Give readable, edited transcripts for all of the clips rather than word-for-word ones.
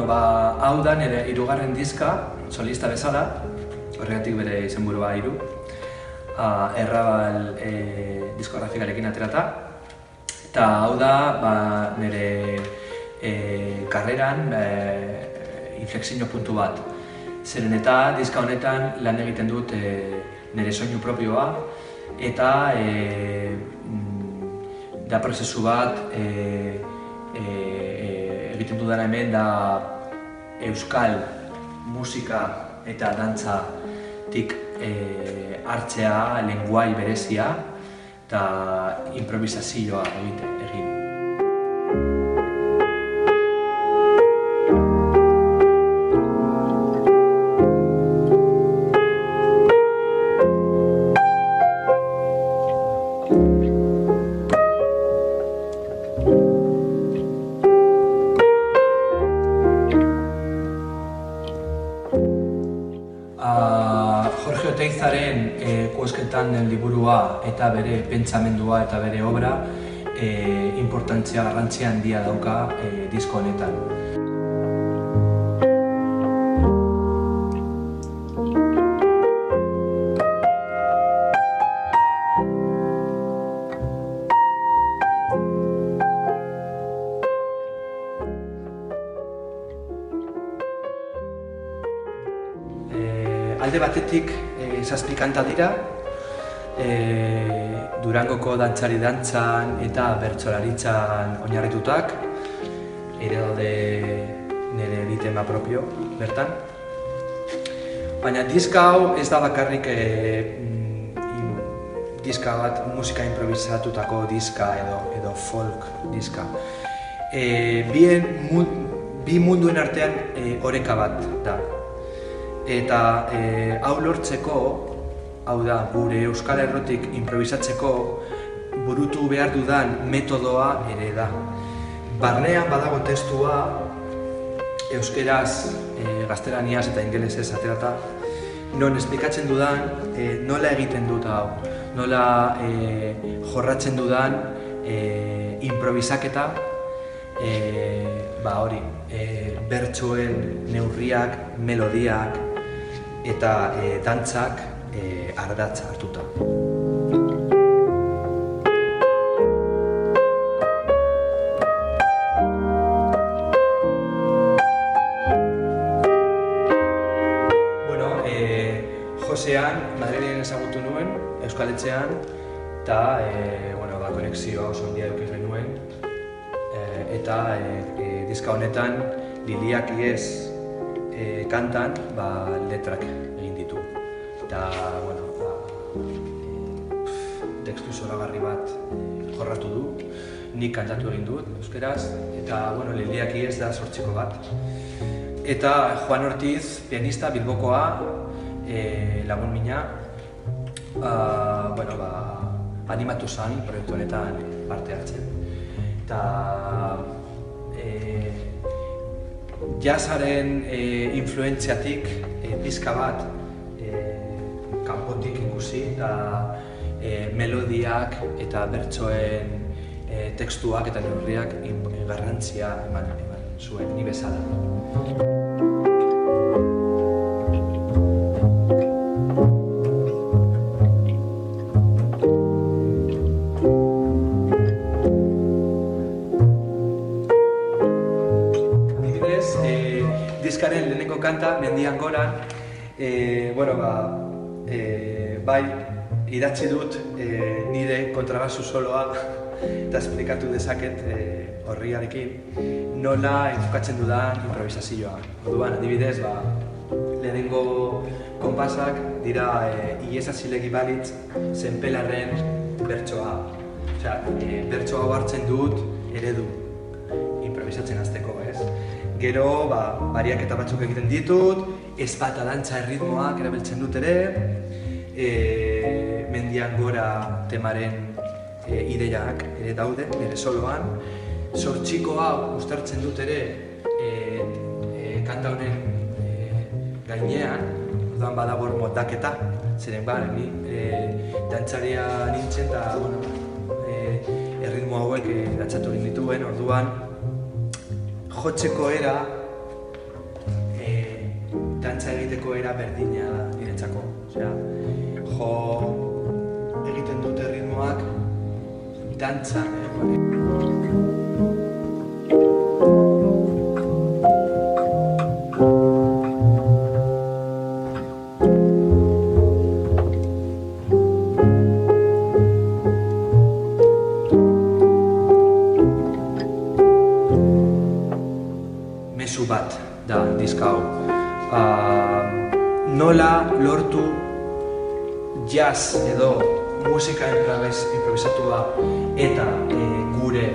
hau da nire hirugarren diska, solista bezala, horregatik bere izenburua hiru. Errabal diskografikarekin aterata. Eta hau da nire karreran inflexio puntu bat. Zeren eta diska honetan lan egiten dut nire soinu propioa eta da prozesu bat egiten dudana hemen da euskal musika eta dantzatik hartzea lenguai berezia eta improvisazioa egin. Jorge Oteizaren Kuesketan liburua eta bere pentsamendua eta bere obra importantzia garrantzia handia dauka disko honetan. Alde batetik 7 kanta dira, Durangoko dantzari dantzan eta bertsolaritzan oinarritutak, ere daude nire bitema propio bertan. Baina diska hau ez da bakarrik diska bat musika improvisatutako diska edo folk diska. Bi munduen artean oreka bat da. Eta hau lortzeko, hau da, gure euskal errotik improvisatzeko burutu behar dudan metodoa ere da. Barnean badago testua, euskeraz, gaztelaniaz eta ingelesez aterata, non esplikatzen dudan nola egiten dut hau, nola jorratzen dudan improvisaketa, hori, bertsoen neurriak, melodiak, eta dantzak ardatza hartuta. Josean, Madrilen ezagutu nuen, Euskal Etxean, eta konexioa oso handia eduki genuen. Eta diska honetan, Liliak Iez kantan letrak egin ditu. Eta, tekstu zoragarri bat jorratu du, nik kantatu egin dut euskeraz, eta Liliak Iez da 8ko bat. Eta Juan Ortiz, pianista, Bilbokoa, lagun mina, animatu zen proiektu honetan parte hartzen. Eta jazzaren influentziatik pizka bat kanpotik ikusi eta melodiak eta bertsoen tekstuak eta neurriak garrantzia eman zuen, ni bezala. Diskaren lehenengo kanta, Mendian Goran, bai idatzi dut nire kontrabasu soloa eta esplikatu dezaket horriarekin nola enfokatzen dudan improvisazioa. Orduan, adibidez, lehenengo konpasak dira Ieza zilegi balitz zenpelarren bertsoa. Bertsoa hau hartzen dut eredu improvisatzen hasteko, ez? Gero, bariaketa batzuk egiten ditut, ez bata dantza erritmoak erabiltzen dut ere, Mendian Gora temaren ideiak ere daude, nire soloan. 8koa uztartzen dut ere kanta honen gainean, orduan badago moldaketa, zeren ni dantzaria nintzen eta erritmo hauek dantzatu egin dituen, orduan jotzeko era dantza egiteko era berdina da niretzako. Osea, jo egiten dute ritmoak dantzan. Mezu bat da diska hau. Nola lortu jazz edo musika improvisatua eta gure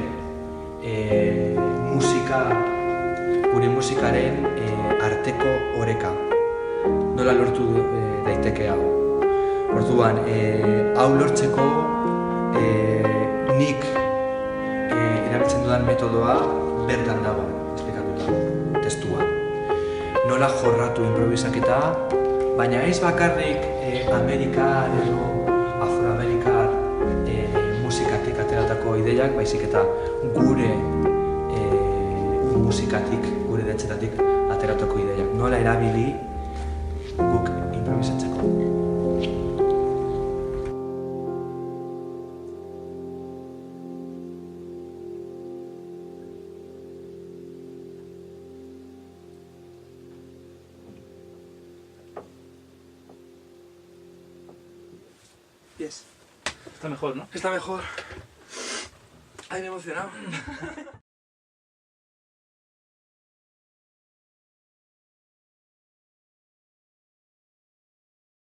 musikaren arteko oreka. Nola lortu daiteke hau. Orduan, hau lortzeko nik erabiltzen dudan metodoa bertan dago, esplikatuta, testuan. Nola jorratu improvisaketa, baina ez bakarrik Amerikar edo Afroamerikar musikatik ateratako ideiak, baizik eta gure musikatik, gure dantzetatik ateratako ideiak. Nola erabili guk improvisatzeko. Yes. Está mejor, ¿no? Está mejor. Ay, me he emocionado.